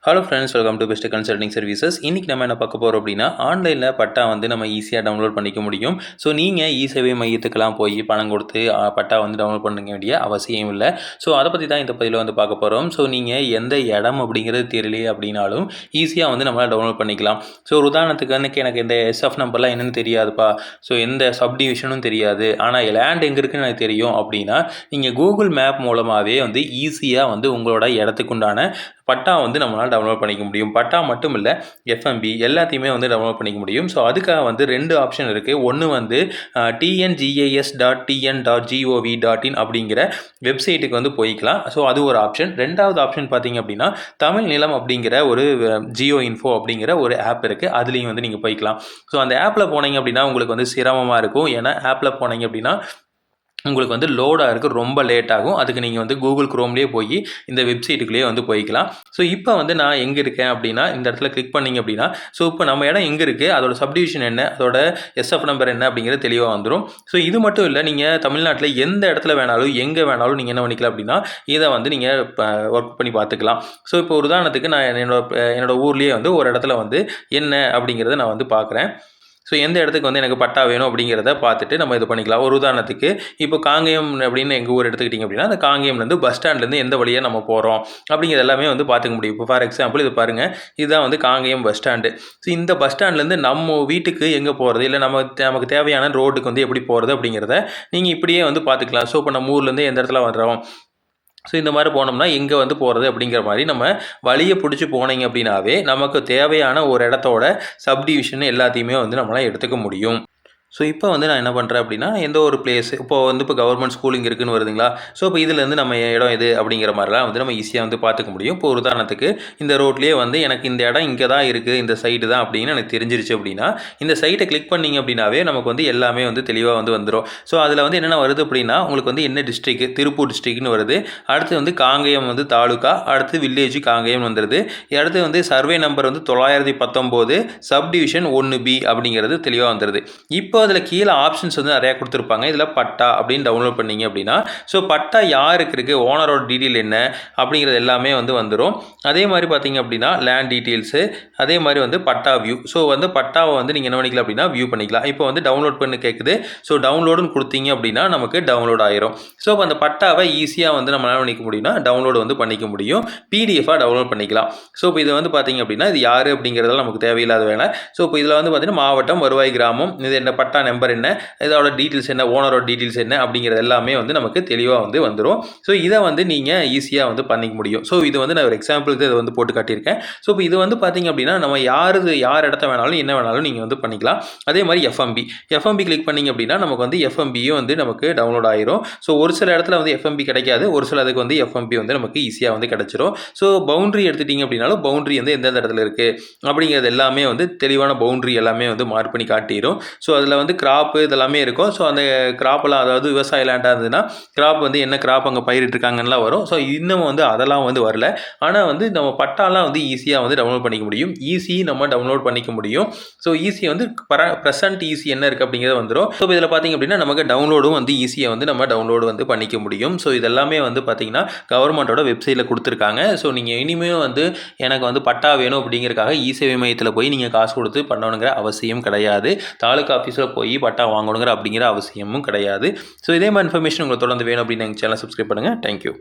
Hello friends, welcome to best consulting services. இன்றைக்கி நம்ம என்ன பார்க்க போகிறோம் அப்படின்னா, ஆன்லைனில் பட்டா வந்து நம்ம ஈஸியாக டவுன்லோட் பண்ணிக்க முடியும். ஸோ நீங்கள் இ-சேவை மையத்துக்கெல்லாம் போய் பணம் கொடுத்து பட்டா வந்து டவுன்லோட் பண்ணிக்க வேண்டிய அவசியம் இல்லை. ஸோ அதை பற்றி தான் இந்த பதிவில் வந்து பார்க்க போகிறோம். ஸோ நீங்கள் எந்த இடம் அப்படிங்கிறது தெரியலையே அப்படின்னாலும் ஈஸியாக வந்து நம்மளால் டவுன்லோட் பண்ணிக்கலாம். ஸோ ஒரு உதாரணத்துக்கு அன்றைக்கி எனக்கு இந்த எஸ்எஃப் நம்பர்லாம் என்னென்னு தெரியாதுப்பா, ஸோ எந்த சப்டிவிஷனும் தெரியாது, ஆனால் லேண்ட் எங்கே இருக்குன்னு எனக்கு தெரியும் அப்படின்னா, நீங்கள் கூகுள் மேப் மூலமாகவே வந்து ஈஸியாக வந்து உங்களோட இடத்துக்குண்டான பட்டா வந்து நம்மளால் டவுன்லோட் பண்ணிக்க முடியும். பட்டா மட்டும் இல்லை, எஃப்எம்பி எல்லாத்தையுமே வந்து டவுன்லோட் பண்ணிக்க முடியும். ஸோ அதுக்காக வந்து 2 ஆப்ஷன் இருக்குது. ஒன்று வந்து tngas.tn.gov.in அப்படிங்கிற வெப்சைட்டுக்கு வந்து போய்க்கலாம். ஸோ அது ஒரு ஆப்ஷன். 2வது ஆப்ஷன் பார்த்தீங்க அப்படின்னா, தமிழ் நிலம் அப்படிங்கிற ஒரு ஜியோ இன்ஃபோ அப்படிங்கிற ஒரு ஆப் இருக்குது. அதுலேயும் வந்து நீங்கள் போய்க்கலாம். ஸோ அந்த ஆப்பில் போனீங்க அப்படின்னா உங்களுக்கு வந்து சிரமமாக இருக்கும். ஏன்னா ஆப்பில் போனீங்க அப்படின்னா உங்களுக்கு வந்து லோடாக இருக்குது, ரொம்ப லேட் ஆகும். அதுக்கு நீங்கள் வந்து கூகுள் குரோம்லேயே போய் இந்த வெப்சைட்டுக்குள்ளேயே வந்து போய்க்கலாம். ஸோ இப்போ வந்து நான் எங்கே இருக்கேன் அப்படின்னா, இந்த இடத்துல கிளிக் பண்ணிங்க அப்படின்னா, ஸோ இப்போ நம்ம இடம் எங்கே இருக்குது, அதோட சப்டிவிஷன் என்ன, அதோட எஸ்எஃப் நம்பர் என்ன அப்படிங்கிறது தெளிவாக வந்துடும். ஸோ இது மட்டும் இல்லை, நீங்கள் தமிழ்நாட்டில் எந்த இடத்துல வேணாலும் எங்கே வேணாலும் நீங்கள் என்ன பண்ணிக்கலாம் அப்படின்னா, இதை வந்து நீங்கள் ஒர்க் பண்ணி பார்த்துக்கலாம். ஸோ இப்போ ஒரு உதாரணத்துக்கு நான் என்னோட ஊர்லேயே வந்து ஒரு இடத்துல வந்து என்ன அப்படிங்கிறத நான் வந்து பார்க்குறேன். ஸோ எந்த இடத்துக்கு வந்து எனக்கு பட்டா வேணும் அப்படிங்கிறத பார்த்துட்டு நம்ம இது பண்ணிக்கலாம். ஒரு உதாரணத்துக்கு இப்போ காங்கேயம் அப்படின்னு எங்கள் ஊர் எடுத்துக்கிட்டிங்க அப்படின்னா, அந்த காங்கேயம்லேருந்து பஸ் ஸ்டாண்ட்லேருந்து எந்த வழியாக நம்ம போகிறோம் அப்படிங்கிறது எல்லாமே வந்து பார்த்துக்க முடியும். இப்போ ஃபார் எக்ஸாம்பிள் இது பாருங்கள், இதுதான் வந்து காங்கேயம் பஸ் ஸ்டாண்டு. ஸோ இந்த பஸ் ஸ்டாண்ட்லேருந்து நம்ம வீட்டுக்கு எங்கே போகிறது, இல்லை நமக்கு தேவையான ரோட்டுக்கு வந்து எப்படி போகிறது அப்படிங்கிறத நீங்கள் இப்படியே வந்து பார்த்துக்கலாம். ஸோ இப்போ நம்ம ஊர்லேருந்து எந்த இடத்துல வர்றோம், ஸோ இந்த மாதிரி போனோம்னா எங்கே வந்து போகிறது அப்படிங்கிற மாதிரி நம்ம வழியை பிடிச்சி போனீங்க அப்படின்னாவே நமக்கு தேவையான ஒரு இடத்தோட சப்டிவிஷன் எல்லாத்தையுமே வந்து நம்மளால் எடுத்துக்க முடியும். ஸோ இப்போ வந்து நான் என்ன பண்ணுறேன் அப்படின்னா, எந்த ஒரு பிளேஸ் இப்போ கவர்மெண்ட் ஸ்கூல் இங்கே இருக்குன்னு வருதுங்களா, ஸோ இப்போ இதுலேருந்து நம்ம இடம் எது அப்படிங்கிற மாதிரிலாம் வந்து நம்ம ஈஸியாக வந்து பார்த்துக்க முடியும். இப்போ ஒரு உதாரணத்துக்கு இந்த ரோட்லேயே வந்து எனக்கு இந்த இடம் இங்கே தான் இருக்குது, இந்த சைட்டு தான் அப்படின்னு எனக்கு தெரிஞ்சிருச்சு அப்படின்னா, இந்த சைட்டை கிளிக் பண்ணிங்க அப்படின்னாவே நமக்கு வந்து எல்லாமே வந்து தெளிவாக வந்து வந்துடும். ஸோ அதில் வந்து என்னென்ன வருது அப்படின்னா, உங்களுக்கு வந்து என்ன டிஸ்ட்ரிக்ட், திருப்பூர் டிஸ்ட்ரிக்ட்னு வருது. அடுத்து வந்து காங்கேயம் வந்து தாலுக்கா, அடுத்து வில்லேஜ் காங்கேயம் வந்துடுது. அடுத்து வந்து சர்வே நம்பர் வந்து 919 சப்டிவிஷன் 1B அப்படிங்கிறது தெளிவாக வந்துடுது. இப்போ அதில் கீழே ஆப்ஷன்ஸ் வந்து நிறையா கொடுத்துருப்பாங்க. இதில் பட்டா அப்படின்னு டவுன்லோட் பண்ணிங்க அப்படின்னா, ஸோ பட்டா யாருக்கு இருக்குது, ஓனரோட டீட்டெயில் என்ன அப்படிங்கிறது எல்லாமே வந்து வந்துடும். அதே மாதிரி பார்த்தீங்க அப்படின்னா லேண்ட் டீட்டெயில்ஸு, அதே மாதிரி வந்து பட்டா வியூ. ஸோ வந்து பட்டாவை வந்து நீங்கள் என்ன பண்ணிக்கலாம் அப்படின்னா வியூ பண்ணிக்கலாம். இப்போ வந்து டவுன்லோட் பண்ணி கேட்குது. ஸோ டவுன்லோடுன்னு கொடுத்தீங்க அப்படின்னா நமக்கு டவுன்லோட் ஆயிரும். ஸோ இப்போ அந்த பட்டாவை ஈஸியாக வந்து நம்மளால் பண்ணிக்க முடியும்னா டவுன்லோடு வந்து பண்ணிக்க முடியும். பிடிஎஃபாக டவுன்லோட் பண்ணிக்கலாம். ஸோ இப்போ இது வந்து பார்த்தீங்க அப்படின்னா இது யார் அப்படிங்கிறதெல்லாம் நமக்கு தேவையில்லாத வேலை. ஸோ இப்போ இதில் வந்து பார்த்தீங்கன்னா மாவட்டம், வருவாய், கிராமம், இது என்ன பட்டா நம்பர் என்ன, இதோட டீட்டெயில்ஸ் என்ன, ஓனரோட டீட்டெயில்ஸ் என்ன அப்படிங்கிறது எல்லாமே வந்து நமக்கு தெளிவாக வந்து வந்துடும். ஸோ இதை வந்து நீங்கள் ஈஸியாக வந்து பண்ணிக்க முடியும். ஸோ இது வந்து நான் ஒரு எக்ஸாம்பிளுக்கு இதை வந்து போட்டு காட்டியிருக்கேன். ஸோ இப்போ இது வந்து பார்த்தீங்க அப்படின்னா நம்ம யார் இடத்த வேணாலும் என்ன வேணாலும் நீங்கள் வந்து பண்ணிக்கலாம். அதே மாதிரி எஃப்எம்பி கிளிக் பண்ணிங்க அப்படின்னா நமக்கு வந்து எஃப்எம்பியும் வந்து நமக்கு டவுன்லோட் ஆயிரும். ஸோ ஒரு சில இடத்துல வந்து எஃப்எம்பி கிடைக்காது, ஒரு சில அதுக்கு வந்து எஃப்எம்பி வந்து நமக்கு ஈஸியாக வந்து கிடச்சிரும். ஸோ பவுண்ட்ரி எடுத்துட்டிங்க அப்படின்னாலும் பவுண்ட்ரி வந்து எந்தெந்த இடத்துல இருக்குது அப்படிங்கிறது எல்லாமே வந்து தெளிவான பவுண்ட்ரி எல்லாமே வந்து மார்க் பண்ணி காட்டிடும். ஸோ அதில் வந்து கிராப்பு இதெல்லாமே இருக்கும். ஸோ அந்த கிராப்பெல்லாம், அதாவது விவசாய லேண்டாக இருந்ததுன்னா கிராப் வந்து என்ன கிராப் அங்கே பயிரிட்டுருக்காங்கலாம் வரும். ஸோ இன்னும் வந்து அதெல்லாம் வந்து வரல. ஆனால் வந்து நம்ம பட்டாலாம் வந்து ஈஸியாக வந்து டவுன்லோட் பண்ணிக்க முடியும். நம்ம டவுன்லோட் பண்ணிக்க முடியும். ஸோ ஈஸி வந்து ப்ரெசன்ட் ஈஸி என்ன இருக்குது அப்படிங்கிறது வந்துடும். ஸோ இதில் பார்த்திங்க அப்படின்னா நமக்கு டவுன்லோடும் வந்து ஈஸியாக வந்து நம்ம டவுன்லோடு வந்து பண்ணிக்க முடியும். ஸோ இதெல்லாமே வந்து பார்த்திங்கன்னா கவர்மெண்ட்டோட வெப்சைட்டில் கொடுத்துருக்காங்க. ஸோ நீங்கள் இனிமேல் வந்து எனக்கு வந்து பட்டா வேணும் அப்படிங்கிறதுக்காக இ-சேவை மையத்தில் போய் நீங்கள் காசு கொடுத்து பண்ணணுங்கிற அவசியம் கிடையாது. தாலுக்கா ஆஃபீஸில் போய் பட்டா வாங்கணுங்கிற அப்படிங்கிற அவசியமும் கிடையாது. ஸோ இதே மாதிரி இன்ஃபர்மேஷன் உங்களுக்கு தொடர்ந்து வேணும் அப்படின்னு எங்கள் சேனல் சப்ஸ்கிரைப் பண்ணுங்கள். தேங்க்யூ.